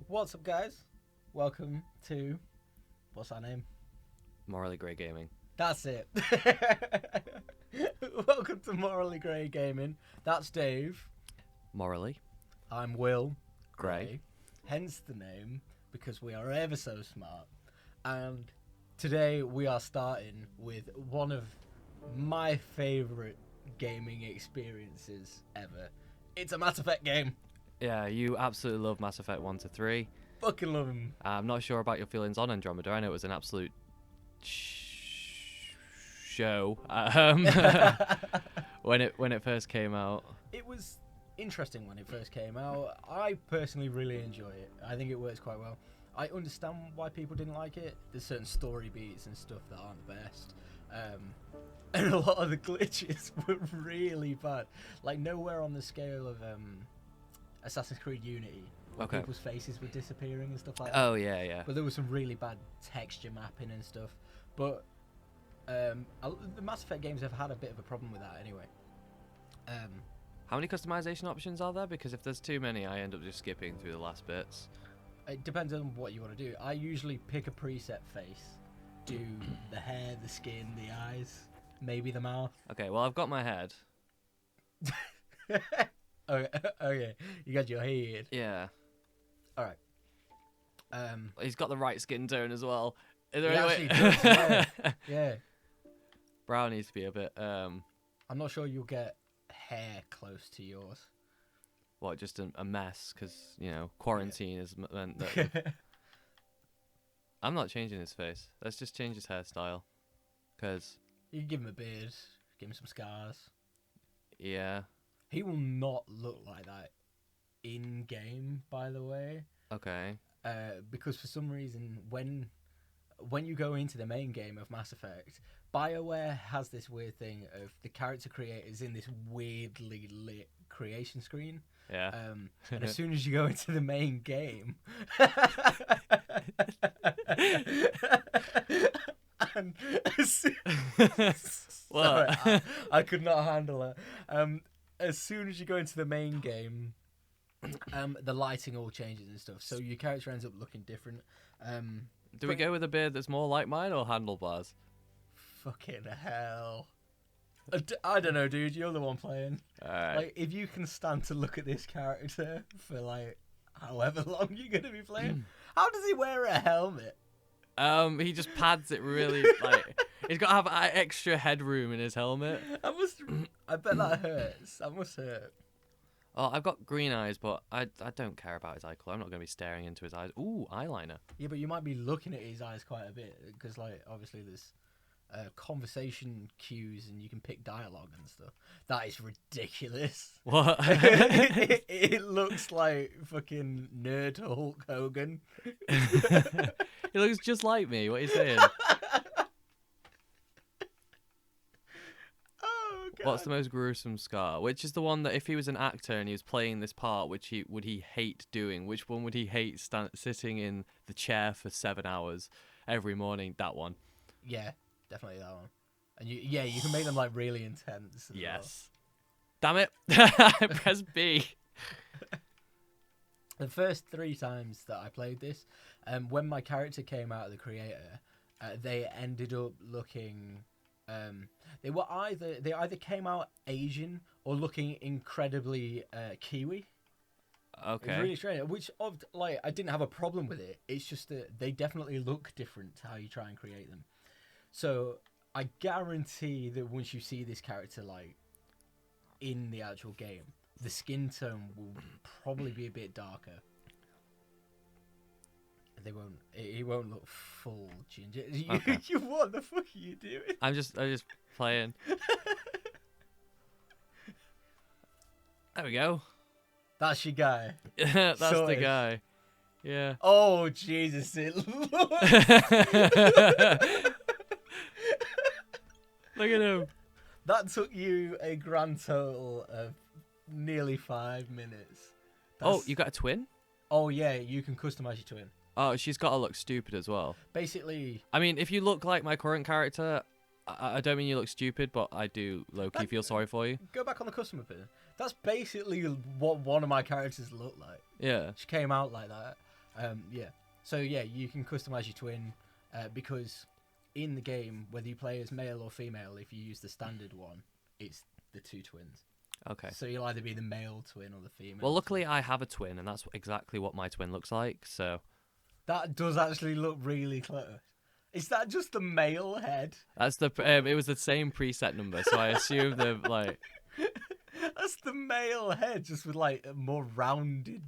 What's up, guys? Welcome to... What's our name? Morally Grey Gaming. That's it. Welcome to Morally Grey Gaming. That's Dave. Morally I'm Will. Grey. Hence the name, because we are ever so smart. And today we are starting with one of my favourite gaming experiences ever. It's a Mass Effect game. Yeah, you absolutely love Mass Effect 1 to 3. Fucking love him. I'm not sure about your feelings on Andromeda. I know it was an absolute show when it first came out. It was interesting when it first came out. I personally really enjoy it. I think it works quite well. I understand why people didn't like it. There's certain story beats and stuff that aren't the best. And a lot of the glitches were really bad. Like, nowhere on the scale of Assassin's Creed Unity, where Okay. people's faces were disappearing and stuff like that. Oh, yeah. But there was some really bad texture mapping and stuff. But the Mass Effect games have had a bit of a problem with that anyway. How many customization options are there? Because if there's too many, I end up just skipping through the last bits. It depends on what you want to do. I usually pick a preset face, do the hair, the skin, the eyes, maybe the mouth. Okay, well, I've got my head. Okay, you got your head. Yeah. All right. He's got the right skin tone as well. Is He there any actually way? does, yeah. Brown needs to be a bit, I'm not sure you'll get hair close to yours. what, just a mess, because, you know, quarantine has meant that... I'm not changing his face. Let's just change his hairstyle. Because, You can give him a beard, give him some scars. yeah. He will not look like that in game, by the way. Okay. Because for some reason, when you go into the main game of Mass Effect, BioWare has this weird thing of the character creators in this weirdly lit creation screen. Yeah. And as soon as you go into the main game, and What? sorry, I could not handle it. As soon as you go into the main game, the lighting all changes and stuff, so your character ends up looking different. Do we go with a beard that's more like mine or handlebars? Fucking hell. I don't know, dude. You're the one playing. Alright. Like, if you can stand to look at this character for, like, however long you're going to be playing, how does he wear a helmet? He just pads it really, like, he's got to have extra headroom in his helmet. I bet that hurts. That must hurt. Oh, I've got green eyes, but I don't care about his eye colour. I'm not going to be staring into his eyes. Ooh, eyeliner. Yeah, but you might be looking at his eyes quite a bit, because, like, obviously there's conversation cues and you can pick dialogue and stuff. That is ridiculous. What? it looks like fucking nerd Hulk Hogan. He looks just like me. What are you saying? Oh, God. What's the most gruesome scar? Which is the one that if he was an actor and he was playing this part, which would he hate doing? Which one would he hate sitting in the chair for 7 hours every morning? That one. Yeah, definitely that one. And you can make them like really intense. As Yes. Damn it! Press B. The first 3 times that I played this, when my character came out of the creator, they ended up looking. They either came out Asian or looking incredibly Kiwi. It was Okay. really strange. Which I didn't have a problem with it. It's just that they definitely look different to how you try and create them. So I guarantee that once you see this character like in the actual game, the skin tone will probably be a bit darker. He won't look full ginger. Okay. What the fuck are you doing? I'm just playing. There we go. That's your guy. That's the Sorted. guy. Yeah. Oh Jesus! It Look at him. That took you a grand total of nearly 5 minutes. Oh, you got a twin? Oh yeah, you can customize your twin. Oh, she's got to look stupid as well. Basically, I mean, if you look like my current character, I don't mean you look stupid, but I do low-key feel sorry for you. go back on the customer bit. That's basically what one of my characters looked like. Yeah. She came out like that. Yeah. So yeah, you can customize your twin because in the game, whether you play as male or female, if you use the standard one, it's the two twins. Okay. So you'll either be the male twin or the female. Well, luckily I have a twin, and that's exactly what my twin looks like. So That does actually look really close. Is that just the male head? that's the. It was the same preset number, so I assume the like. That's the male head, just with like more rounded,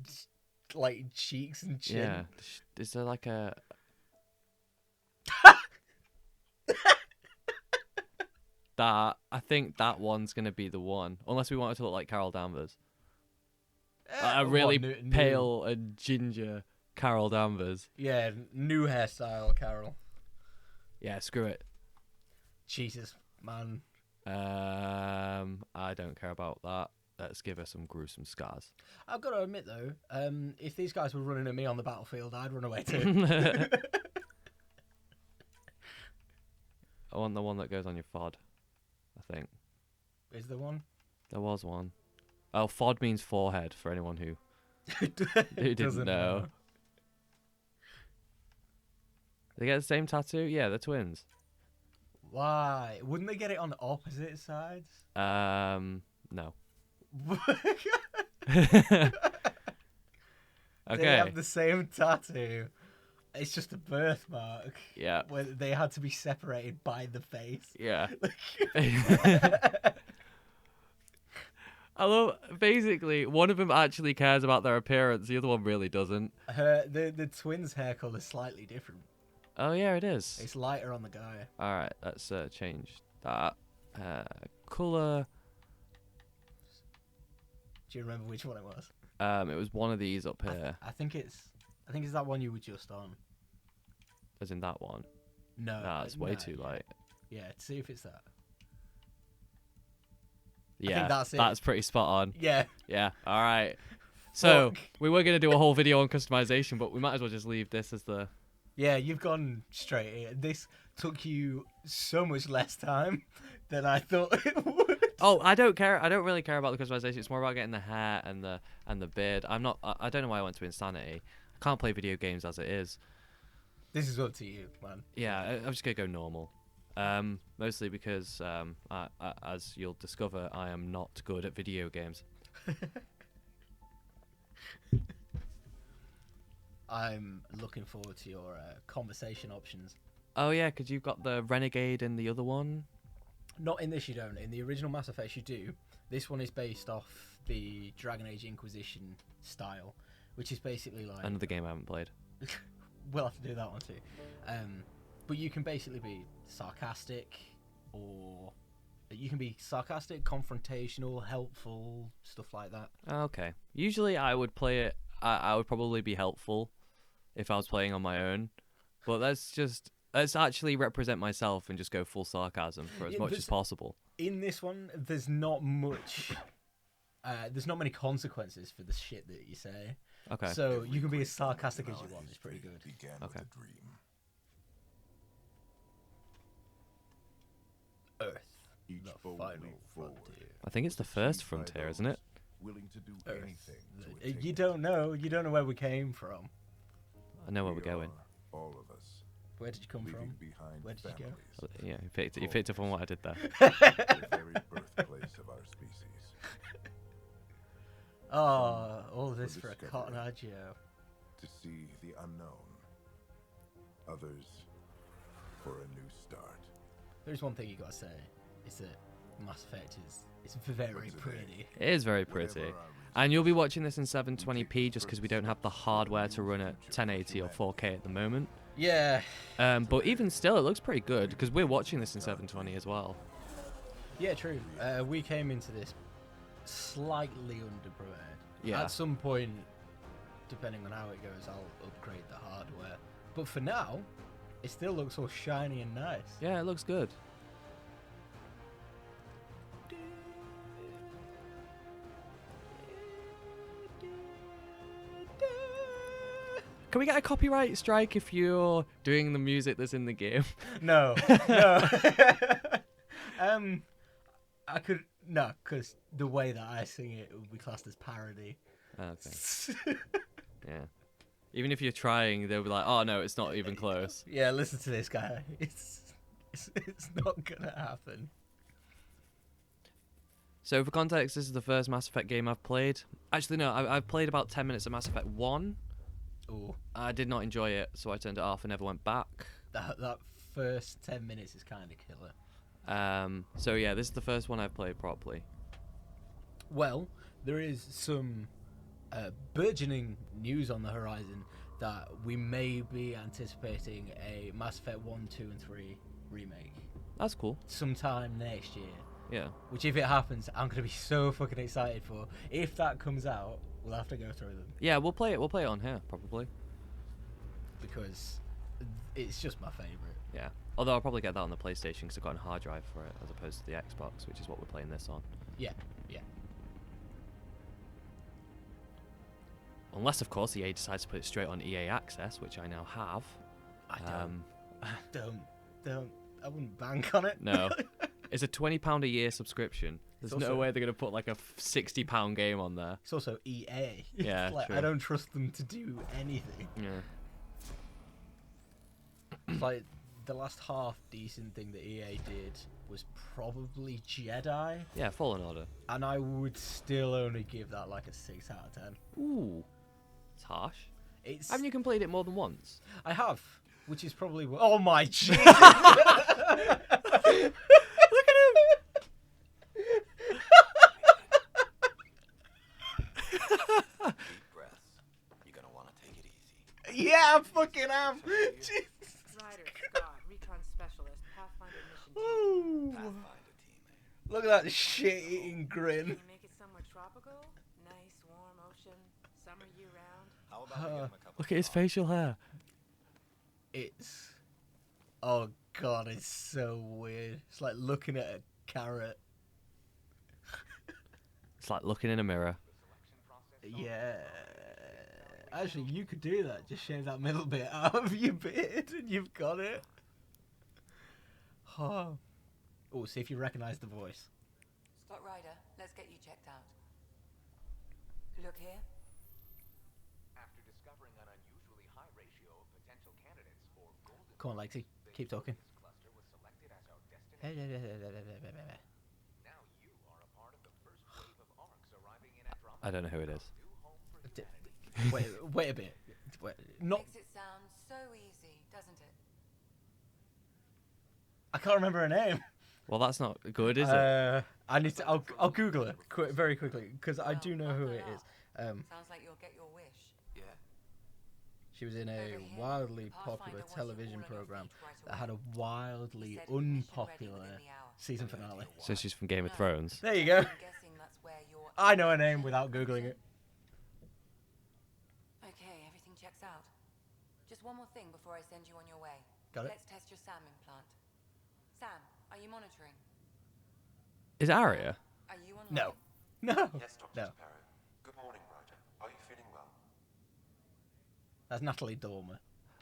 like cheeks and chin. Yeah. Is there like a? That I think that one's gonna be the one, unless we want it to look like Carol Danvers, a really pale and ginger Carol Danvers. Yeah, new hairstyle, Carol. Yeah, screw it. Jesus, man. I don't care about that. Let's give her some gruesome scars. I've got to admit though, if these guys were running at me on the battlefield, I'd run away too. I want the one that goes on your FOD, I think. Is there one? There was one. Oh, FOD means forehead for anyone who didn't know. They get the same tattoo? Yeah, they're twins. Why? Wouldn't they get it on opposite sides? No. Okay. They have the same tattoo. It's just a birthmark. Yeah. Where they had to be separated by the face. Yeah. I love, basically, one of them actually cares about their appearance, the other one really doesn't. The twins' hair colour is slightly different. Oh, yeah, it is. It's lighter on the guy. Alright, let's change that. Colour. Do you remember which one it was? It was one of these up here. I think it's that one you were just on. As in that one? No. Nah, it's way too light. Yeah, see if it's that. Yeah, I think that's it. That's pretty spot on. Yeah. Yeah, alright. So, Fuck. we were going to do a whole video on customization, but we might as well just leave this as the... Yeah, you've gone straight in. This took you so much less time than I thought it would. Oh, I don't care. I don't really care about the customization. It's more about getting the hair and the beard. I don't know why I went to Insanity. I can't play video games as it is. This is up to you, man. Yeah, I'm just gonna go normal. Mostly because, as you'll discover, I am not good at video games. I'm looking forward to your conversation options. Oh yeah, because you've got the Renegade in the other one. Not in this, you don't. In the original Mass Effect, you do. This one is based off the Dragon Age Inquisition style, which is basically like... Another game I haven't played. We'll have to do that one too. But you can basically be sarcastic, or you can be sarcastic, confrontational, helpful, stuff like that. Okay. Usually I would play it... I would probably be helpful if I was playing on my own. But let's actually represent myself and just go full sarcasm for as much as possible. In this one, there's not much... there's not many consequences for the shit that you say. Okay. So you can be as sarcastic as you want. It's pretty good. Okay. Earth, the final frontier. I think it's the first frontier, isn't it? Willing to do Earth. anything You don't know. You don't know where we came from. I know where we're going. All of us. Where did you come from? Behind Where did you go? Yeah, you picked up on what I did there. The very birthplace of our species. Oh, all this for a cotton eye Joe. To see the unknown. Others for a new start. There's one thing you gotta say. Is that Mass Effect it's very pretty. It is very pretty. And you'll be watching this in 720p just because we don't have the hardware to run at 1080 or 4K at the moment. Yeah. But even still, it looks pretty good because we're watching this in 720 as well. Yeah, true. We came into this slightly underprepared. Yeah. At some point, depending on how it goes, I'll upgrade the hardware. But for now, it still looks all shiny and nice. Yeah, it looks good. Can we get a copyright strike if you're doing the music that's in the game? No, no. I could no, because the way that I sing it would be classed as parody. Okay. Yeah. Even if you're trying, they'll be like, "Oh no, it's not even close." Yeah, listen to this guy. It's not gonna happen. So for context, this is the first Mass Effect game I've played. Actually, no, I've played about 10 minutes of Mass Effect 1. Ooh, I did not enjoy it, so I turned it off and never went back. that first 10 minutes is kind of killer. So yeah, this is the first one I've played properly. Well, there is some burgeoning news on the horizon that we may be anticipating a Mass Effect 1, 2, and 3 remake That's cool. sometime next year. Yeah. Which, if it happens, I'm gonna be so fucking excited for. If that comes out, we'll have to go through them Yeah, we'll play it. We'll play it on here probably. because it's just my favorite. Yeah. Although I'll probably get that on the PlayStation because I've got a hard drive for it as opposed to the Xbox, which is what we're playing this on. Yeah. Unless, of course, EA decides to put it straight on EA Access, which I now have. I don't. I wouldn't bank on it. No. It's a £20 a year subscription. There's It's no also- way they're going to put like a £60 game on there. It's also EA. Yeah, Like, true. I don't trust them to do anything. Yeah. It's like the last half decent thing that EA did was probably Jedi, Yeah, Fallen Order. and I would still only give that like a 6 out of 10. Ooh. It's harsh. It's Haven't you completed it more than once? I have, which is probably oh my Jesus! Look at him! Deep breaths. You're gonna want to take it easy. Yeah, I fucking am. Jesus. Ryder, Scott, recon specialist, Pathfinder mission team. Ooh. Pathfinder team. Look at that shit-eating Can grin. you make it somewhere tropical? Nice, warm ocean, summer year-round. How about we give him a couple Look at his of facial hair. It's oh god, it's so weird. It's like looking at a carrot. It's like looking in a mirror. Yeah. Actually, you could do that. Just shave that middle bit out of your beard and you've got it. Oh, see if you recognise the voice. Scott Ryder, let's get you checked out. Look here. After discovering an unusually high ratio of potential candidates for golden Come on, Lexi. Keep talking. this cluster was selected as our destination. Now you are a part of the first wave of arcs arriving in Andromeda. I don't know who it is. New home for humanity. Wait a bit. Not. Makes it sound so easy, doesn't it? I can't remember her name. Well, that's not good, is it? I need to. I'll Google it very quickly because I do know who it is. Sounds like you'll get your wish. Yeah. She was in a Over here, wildly Pathfinder popular wants you television all on your program feet right that had a away. wildly He said mission ready unpopular within the hour. season finale. So she's from Game of No. Thrones. There you go. I'm guessing that's where your I know her name without googling it. Okay, everything checks out. Just one more thing before I send you on your way. Got it. Let's test your SAM implant. Sam, are you monitoring? Is it Aria? Are you online? No. No. Yes, Dr. No. Sparrow. Good morning, Ryder. Are you feeling well? That's Natalie Dormer.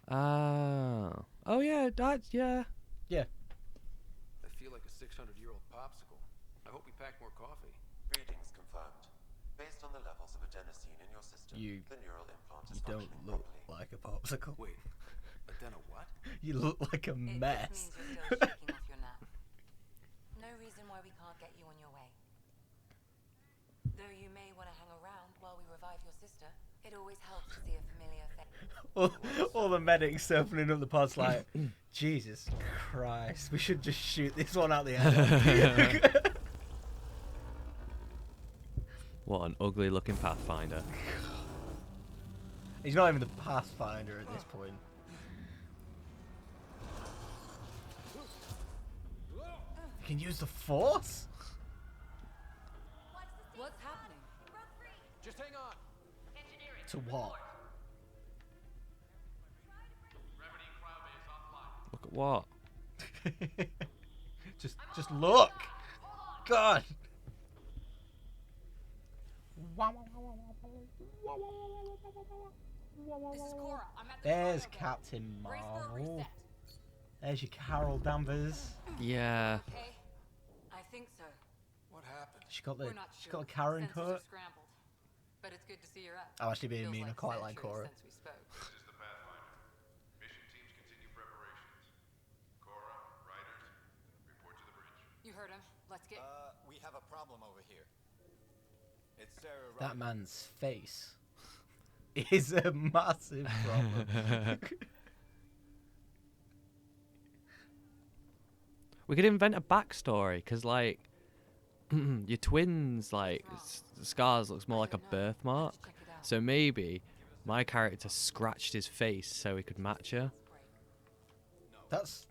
Oh yeah, yeah. Yeah. I feel like a 600-year-old popsicle. I hope we packed more coffee. Readings confirmed. Based on the levels of adenosine in your system, You- the neural implant You is don't functioning look properly. like a popsicle. Wait, Adena what? You look like a It just mess. means you're still shaking off your nap. No reason why we can't get you on your way. Though you may want to hang around while we revive your sister, it always helps to see a familiar face. all the medics opening up the pods like, Jesus Christ, we should just shoot this one out the end. What an ugly looking Pathfinder. He's not even the Pathfinder at this point. You can use the Force? What's happening? Just hang on. To what? Look at what? just look. God. This is Cora. I'm at the There's cargo bay. Captain Brace for a Marvel. reset. There's your Carol Danvers. Yeah. Okay, I think so. What happened? She got the We're not she's sure. got a Karen Sensors cut. are scrambled. But it's good to see you're up. I'm actually being Feels mean. I quite like centuries Cora. since we spoke. We have a problem over here. It's Sarah That man's face is a massive problem. We could invent a backstory, because, like, your twins, like, scars looks more like a birthmark. So maybe my character scratched his face so he could match her. That's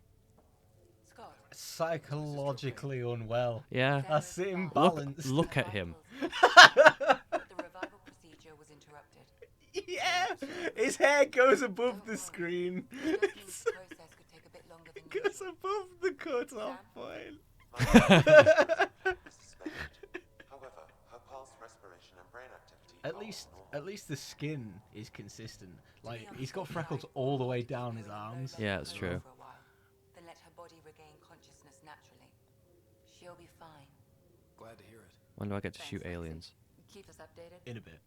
psychologically unwell. Yeah. That's imbalanced. Look at him. The revival procedure was interrupted. Yeah, his hair goes above the screen. The process could take a bit longer than It goes usual. above the cut-off point. is suspended. However, her pulse, respiration, and brain activity At are least, normal. at least the skin is consistent. Like he's got freckles all the way down his arms. Yeah, it's true. For a while. Then let her body regain consciousness naturally. She'll be fine. Glad to hear it. When do I get to Thanks, shoot Lexi. aliens? Keep us updated. In a bit.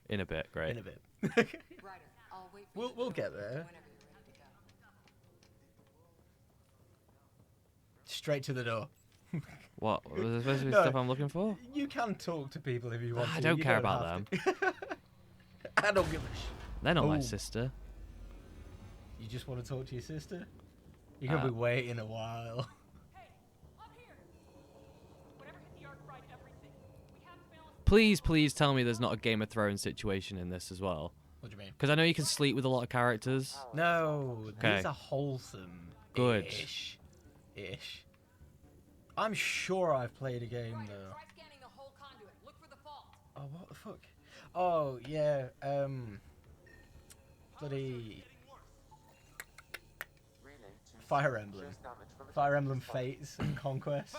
In a bit, great. In a bit. Ryder, I'll wait for you We'll to get join there. whenever you're ready to go. Straight to the door. What? Was there supposed to be No. stuff I'm looking for? You can talk to people if you want to. I don't You care don't about have to. I don't give a shit. They're not my Oh. sister. You just want to talk to your sister? You're gonna be waiting a while. Please tell me there's not a Game of Thrones situation in this as well. What do you mean? Because I know you can sleep with a lot of characters. No, Okay. these are wholesome. Good. Ish. I'm sure I've played a game though. Try scanning the whole conduit. Look for the fault. Oh, what the fuck? Oh, yeah, bloody Fire Emblem. Fire Emblem Fates and Conquest.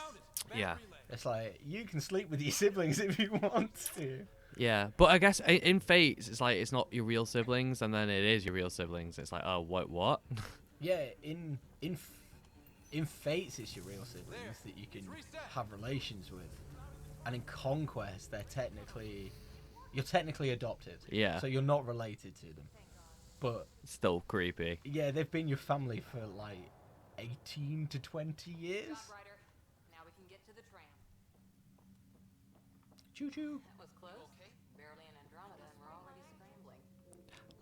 Yeah. It's like, you can sleep with your siblings if you want to. Yeah, but I guess in Fates, it's like it's not your real siblings, and then it is your real siblings. It's like, oh, what? Yeah, in Fates, it's your real siblings that you can have relations with. And in Conquest, you're technically adopted. Yeah. So you're not related to them. But Still creepy. yeah, they've been your family for like 18 to 20 years. Job, Ryder. Now we can get to the tram. Choo choo. That was close. Barely in Andromeda, and we're already scrambling.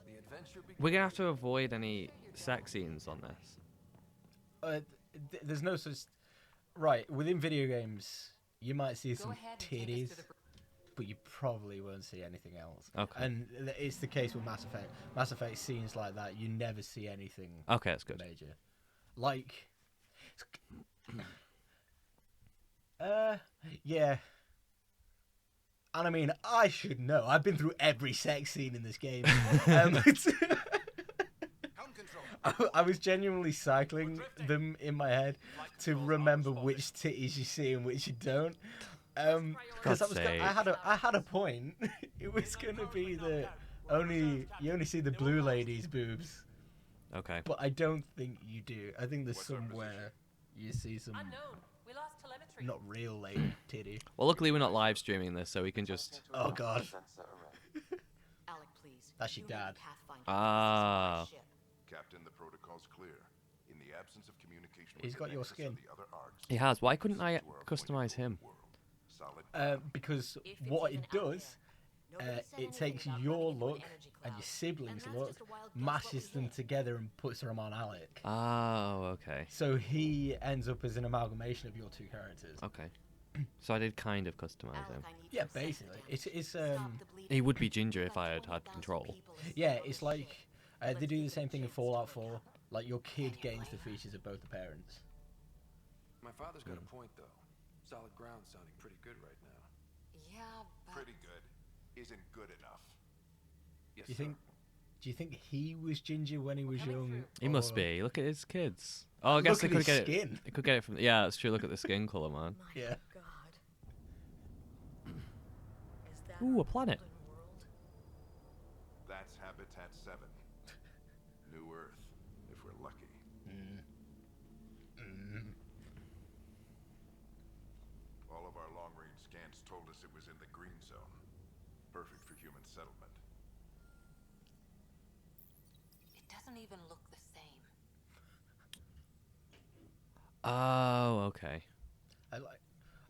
The adventure begins. We're gonna have to avoid any sex scenes on this. There's no such. Right, within video games, you might see some ahead and take us titties, to the but you probably won't see anything else. Okay. And it's the case with Mass Effect. Mass Effect scenes like that, you never see anything Okay, that's good. major. Like, yeah. And I mean, I should know. I've been through every sex scene in this game. I was genuinely cycling them in my head to remember which titties you see and which you don't. Because I had a point. It was gonna be that you only see the blue lady's boobs, Okay. but I don't think you do. I think there's somewhere you see some Unknown. We lost telemetry. not real lady titty. Well, luckily we're not live streaming this, so we can just. Oh god, Alec, please. that's your dad. Ah. Captain, the protocol's clear. In the absence of communication with He's the got your nexus of skin. the other arcs, He has. Why couldn't I to our customize him? appointed world. Solid Because what it does, it takes your look and your siblings' look, mashes them together and puts them on Alec. Oh, okay. So he ends up as an amalgamation of your two characters. Okay. So I did kind of customize him. Yeah, basically, it's He would be Ginger if I had had control. yeah, it's like they do the same thing in Fallout 4. Like your kid gains the features of both the parents. My father's got a point, though. Solid ground sounding pretty good right now. Yeah, but Pretty good isn't good enough. Yes, Do you sir. think? Do you think he was ginger when he was young? He must or- be. Look at his kids. Oh, I guess Look they at could his get skin. it. They could get it from. Yeah, that's true. Look at the skin color, man. Yeah. Ooh, a planet. That's Habitat 7. New Earth, if we're lucky. All of our long-range scans told us it was in the green zone. Perfect for human settlement. it doesn't even look the same. Oh, okay.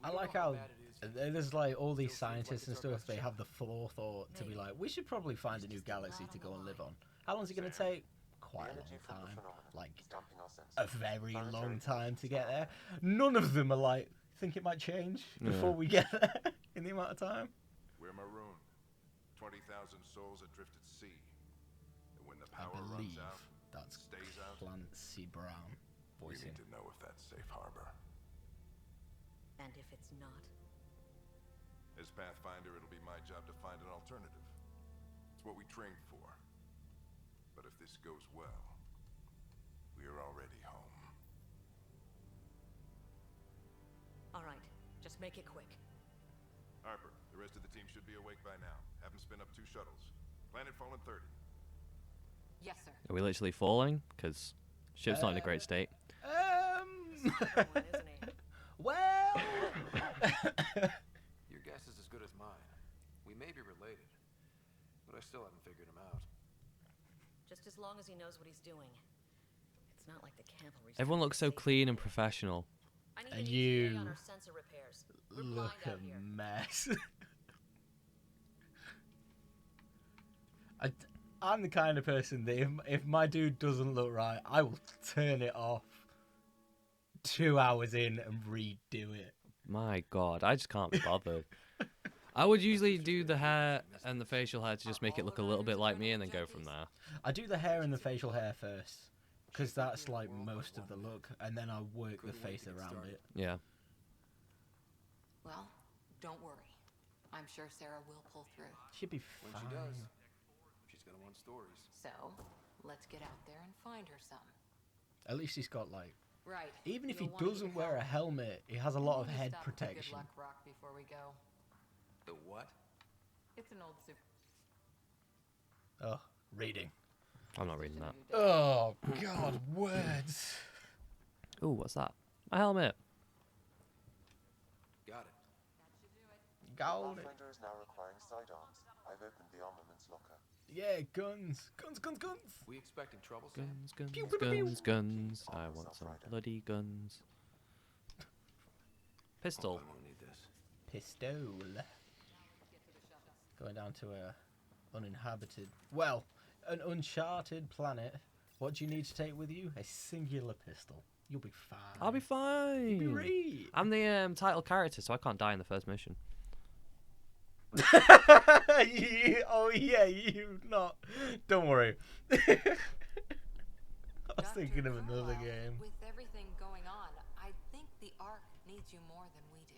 I don't like know how bad it is. there's like all these Still seems like scientists and it's our stuff. best They shot. have the forethought to be like, we should probably find a new galaxy to go and live on. How long is it going to Sam. take? Quite a Energy long from the time. phenomenon Like is damping our senses. a very long Planetary time to conditions get are there. None of them are like, think it might change before we get there in the amount of time. We're marooned. 20,000 souls adrift at sea. And when the I power believe runs out, that's stays out, Clancy Brown we voicing. need to know if that's safe harbor. And if it's not? As Pathfinder, it'll be my job to find an alternative. It's what we trained for. But if this goes well, we are already home. All right, just make it quick. Harper, the rest of the team should be awake by now. Have them spin up 2 shuttles. Planet fallen 30. Yes, sir. Are we literally falling? Because ship's not in a great state. Stubborn one, isn't he? Well, Your guess is as good as mine. We may be related, but I still haven't figured him out. Just as long as he knows what he's doing. It's not like the cavalry. Everyone looks so clean and professional. I need And an ETA you on our sensor repairs. We're look blind a out here. mess. I'm the kind of person that if my dude doesn't look right, I will turn it off 2 hours in and redo it. My God, I just can't be bothered. I would usually do the hair and the facial hair to just make it look a little bit like me and then go from there. I do the hair and the facial hair first, because that's like most of the look, and then I work the face around it. Yeah. Well, don't worry. I'm sure Sarah will pull through. Should be When fine. she does, she's gonna want stories. So, let's get out there and find her some. At least he's got like, Right. even if he You'll want to doesn't get wear a help. helmet, he has a lot of Maybe head stop at the protection. Good Luck Rock before we go. The what? It's an old super. Oh, reading. I'm not reading that. Oh God, words. Ooh, what's that? A helmet. Got it. Gold. Pathfinder is now requiring sidearms. I've opened the armaments locker. Yeah, guns. Guns, guns, guns. We expecting trouble, Sam? Guns, guns, Pew, pew, pew, pew. guns, guns. I want some bloody guns. Pistol. I won't need this. Pistol. Going down to a uninhabited, well, an uncharted planet. What do you need to take with you? A singular pistol. You'll be fine. I'll be fine. You'll be right. I'm the title character, so I can't die in the first mission. Oh yeah, you not. Don't worry. I was Dr. thinking of another Carlisle, game. With everything going on, I think the Ark needs you more than we do.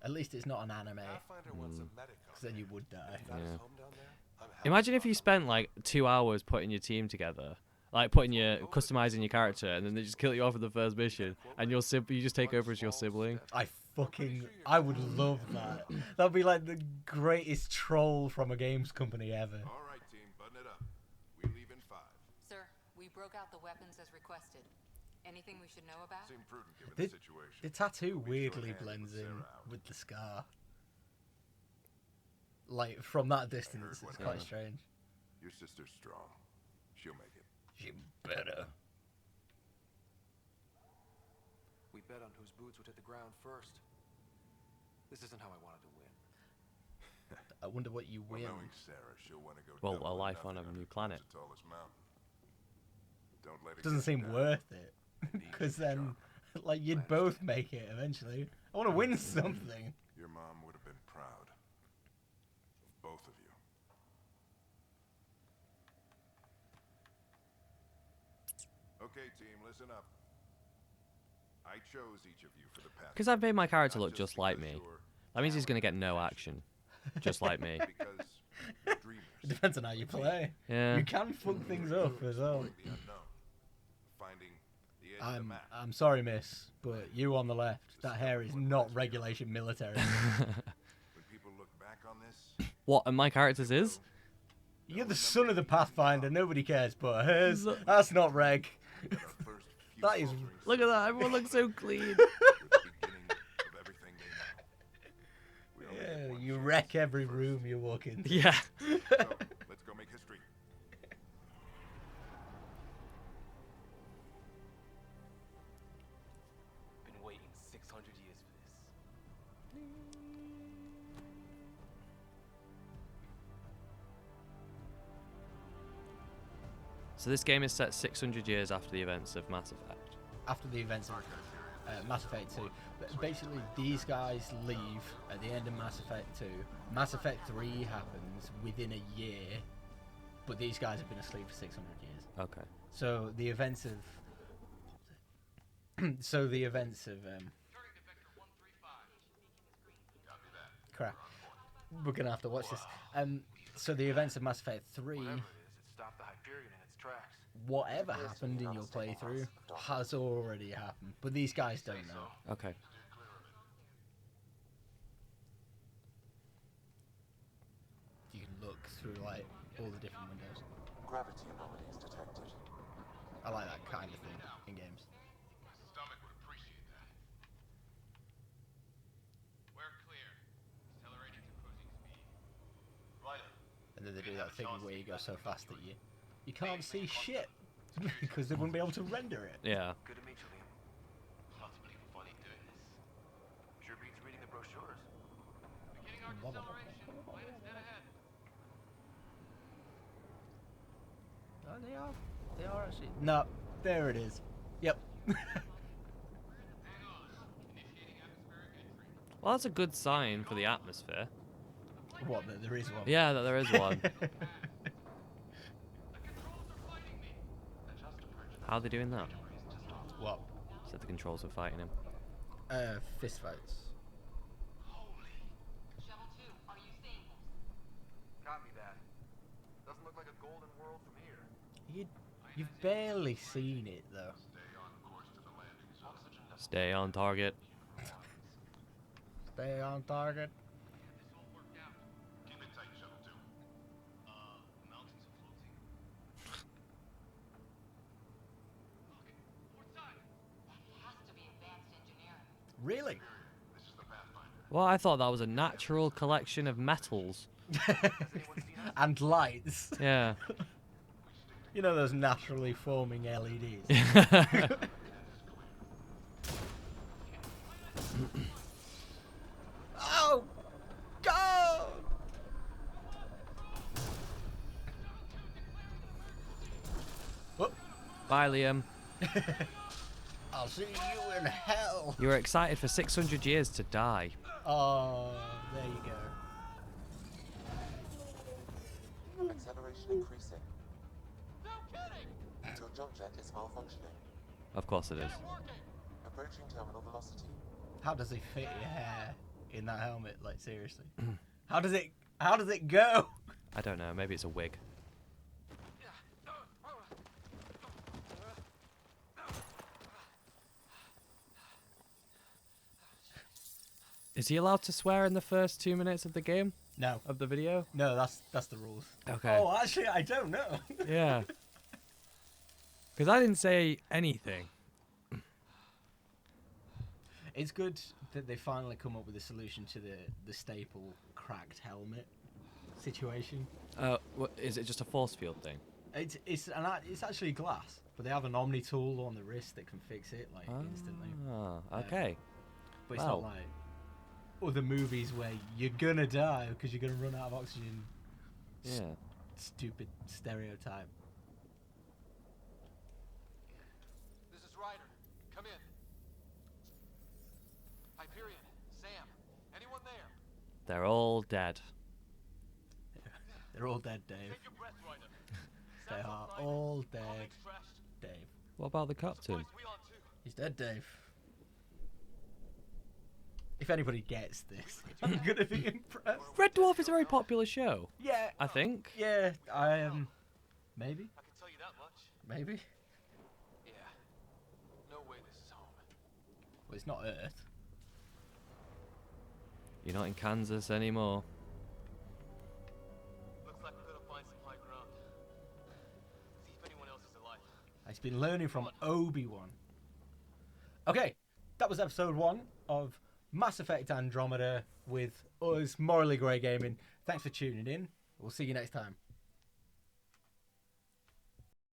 At least it's not an anime, Pathfinder wants a medic. because then you would die. Got his Yeah. home down there? I'm happy Imagine if to you find spent like 2 hours putting your team together, like customizing your character, and then they just kill you off at the first mission, and you just take over as your sibling. I would love that. That'd be like the greatest troll from a games company ever. All right, team, button it up. We leave in 5. Sir, we broke out the weapons as requested. Anything we should know about? Seemed prudent given The- the situation. The tattoo We'll be weirdly short-handed blends with in Sarah out. with the scar. Like from that distance, heard it's what quite happened. strange. Your sister's strong. She'll make it. She better. We bet on whose boots would hit the ground first. This isn't how I wanted to win. I wonder what you Well, win. knowing Sarah, she'll want to go Well, double a or life on nothing a new the planet. tallest mountain. Don't let it Doesn't get seem you down. worth it. And eat Because your then, sharp. like, you'd both make it eventually. I want to win something. Your mom would have been proud of both of you. Okay, team, listen up. I chose each of you for the path. Because I've made my character Not look just like because me. you're That means he's gonna get no action, just like me. Because you're dreamers. It depends on how you play. Yeah. You can fuck things up as well. Exploring the unknown. Finding the edge of the I'm map. I'm sorry, miss, but you on the left, that hair is not regulation military. When people look back on this, What? And my character's is? You're the son of the Pathfinder, nobody cares, but hers, that's not reg. that our first few That is- faltering Look at that. Everyone looks so clean. were the beginning of everything they know. We only get Yeah, one you chance wreck to every first. room you walk into. Yeah. So, let's go make history. Been waiting 600 years for this. So this game is set 600 years after the events of Mass Effect. After the events of Mass Effect 2. But basically, these guys leave at the end of Mass Effect 2. Mass Effect 3 happens within a year, but these guys have been asleep for 600 years. Okay. So the events of... Crap. We're going to have to watch this. So the events of Mass Effect 3... Whatever it is, it stopped the Hyperion in its tracks. Whatever happened in your playthrough has already happened, but these guys don't know. Okay. You can look through like all the different windows. Gravity anomalies detected. I like that kind of thing in games. My stomach would appreciate that. We're clear. Accelerator to cruising speed. Right. And then they do that thing where you go so fast that you can't see shit because they wouldn't be able to render it. Yeah. Good to meet you, Liam. Lots of people funny doing this. Sure beats reading the brochures. Beginning arc acceleration. Planet's dead ahead. Oh, they are actually. No, there it is. Yep. Hang on. Initiating atmospheric entry. Well, that's a good sign for the atmosphere. What? That there is one. Yeah, that there is one. How are they doing that? What? Said the controls were fighting him. Fist fights. Shuttle 2, are you seeing this? Copy that. Doesn't look like a golden world from here. You've barely seen it though. Stay on target. Stay on target. This all worked out. Keep it tight, Shuttle 2. Mountains are floating. Okay, port side. That has to be advanced engineering. Really? This is the Pathfinder. Well, I thought that was a natural collection of metals. And lights. Yeah. You know those naturally forming LEDs. Oh! Go! Whoop. Bye, Liam. I'll see you in hell. You were excited for 600 years to die. Oh, there you go. Acceleration increasing. No kidding! Your jump jet is malfunctioning. Of course it is. Approaching terminal velocity. How does it fit your hair in that helmet? Like seriously, how does it go? I don't know. Maybe it's a wig. Is he allowed to swear in the first 2 minutes of the game? No, Of the video? no, that's the rules. Okay. Oh, actually, I don't know. Yeah. Because I didn't say anything. It's good that they finally come up with a solution to the staple cracked helmet situation. Is it just a force field thing? It's actually glass, but they have an Omni tool on the wrist that can fix it like instantly. Ah, okay. But it's not Wow. like other movies where you're gonna die because you're gonna run out of oxygen. Yeah. Stupid stereotype. This is Ryder. Come in. Hyperion, Sam, anyone there? They're all dead. They're all dead, Dave. Take your breath, Ryder. They are all dead, Dave. What about the captain? We on too. He's dead, Dave. If anybody gets this, I'm gonna be impressed. Red Dwarf is a very popular show. Yeah, I think. yeah, I am. Maybe, I can tell you that much. maybe. Yeah. No way this is home. Well, it's not Earth. You're not in Kansas anymore. Looks like we're gonna find some high ground. See if anyone else is alive. He's been learning from Obi-Wan. Okay, that was episode 1 of Mass Effect Andromeda with us, Morally Grey Gaming. Thanks for tuning in. We'll see you next time.